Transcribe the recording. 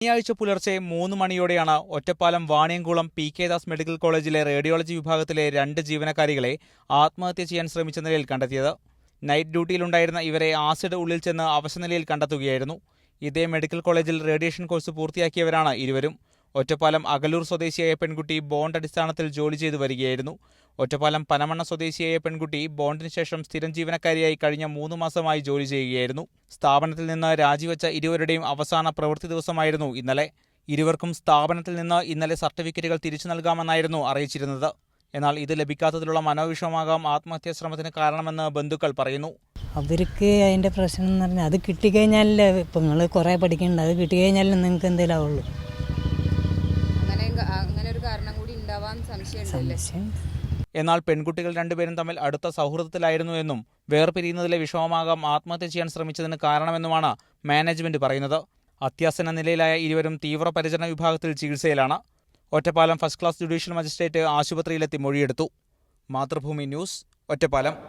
ശനിയാഴ്ച പുലർച്ചെ 3 മണിയോടെയാണ് ഒറ്റപ്പാലം വാണിയംകുളം പി.കെ. ദാസ് മെഡിക്കൽ കോളേജിലെ റേഡിയോളജി വിഭാഗത്തിലെ 2 ജീവനക്കാരികളെ ആത്മഹത്യ ചെയ്യാൻ ശ്രമിച്ച നിലയിൽ കണ്ടെത്തിയത്. നൈറ്റ് ഡ്യൂട്ടിയിലുണ്ടായിരുന്ന ഇവരെ ആസിഡ് ഉള്ളിൽ ചെന്ന് അവശനിലയിൽ കണ്ടെത്തുകയായിരുന്നു. ഇതേ മെഡിക്കൽ കോളേജിൽ റേഡിയേഷൻ കോഴ്സ് പൂർത്തിയാക്കിയവരാണ് ഇരുവരും. ഒറ്റപ്പാലം അകലൂർ സ്വദേശിയായ പെൺകുട്ടി ബോണ്ട് അടിസ്ഥാനത്തിൽ ജോലി ചെയ്തു വരികയായിരുന്നു. ഒറ്റപ്പാലം പനമണ്ണ സ്വദേശിയായ പെൺകുട്ടി ബോണ്ടിന് ശേഷം സ്ഥിരം ജീവനക്കാരിയായി കഴിഞ്ഞ 3 മാസമായി ജോലി ചെയ്യുകയായിരുന്നു. സ്ഥാപനത്തിൽ നിന്ന് രാജിവെച്ച ഇരുവരുടെയും അവസാന പ്രവൃത്തി ദിവസമായിരുന്നു ഇന്നലെ. ഇരുവർക്കും സ്ഥാപനത്തിൽ നിന്ന് ഇന്നലെ സർട്ടിഫിക്കറ്റുകൾ തിരിച്ചു നൽകാമെന്നായിരുന്നു അറിയിച്ചിരുന്നത്. എന്നാൽ ഇത് ലഭിക്കാത്തതിലുള്ള മനോവിഷമമാകാം ആത്മഹത്യാ ശ്രമത്തിന് കാരണമെന്ന് ബന്ധുക്കൾ പറയുന്നു. അവർക്ക് അതിൻ്റെ പ്രശ്നം എന്ന് പറഞ്ഞാൽ അത് കിട്ടിക്കഴിഞ്ഞാലല്ലേ, ഇപ്പം നിങ്ങൾ കുറേ പഠിക്കുന്നുണ്ട്, അത് കിട്ടിക്കഴിഞ്ഞാലേ നിങ്ങൾക്ക് എന്തെങ്കിലും ആവുള്ളൂ. അങ്ങനെ ഒരു കാരണം കൂടി ഉണ്ടാവാൻ സംശയം. എന്നാൽ പെൺകുട്ടികൾ രണ്ടുപേരും തമ്മിൽ അടുത്ത സൗഹൃദത്തിലായിരുന്നു എന്നും വേർപിരിയുന്നതിലെ വിഷമമാകാം ആത്മഹത്യ ചെയ്യാൻ ശ്രമിച്ചതിന് കാരണമെന്നുമാണ് മാനേജ്മെന്റ് പറയുന്നത്. അത്യാസന്ന നിലയിലായ ഇരുവരും തീവ്രപരിചരണ വിഭാഗത്തിൽ ചികിത്സയിലാണ്. Ottapalam first class judicial magistrate ആശുപത്രിയിലെത്തി മൊഴിയെടുത്തു. മാതൃഭൂമി ന്യൂസ്, ഒറ്റപ്പാലം.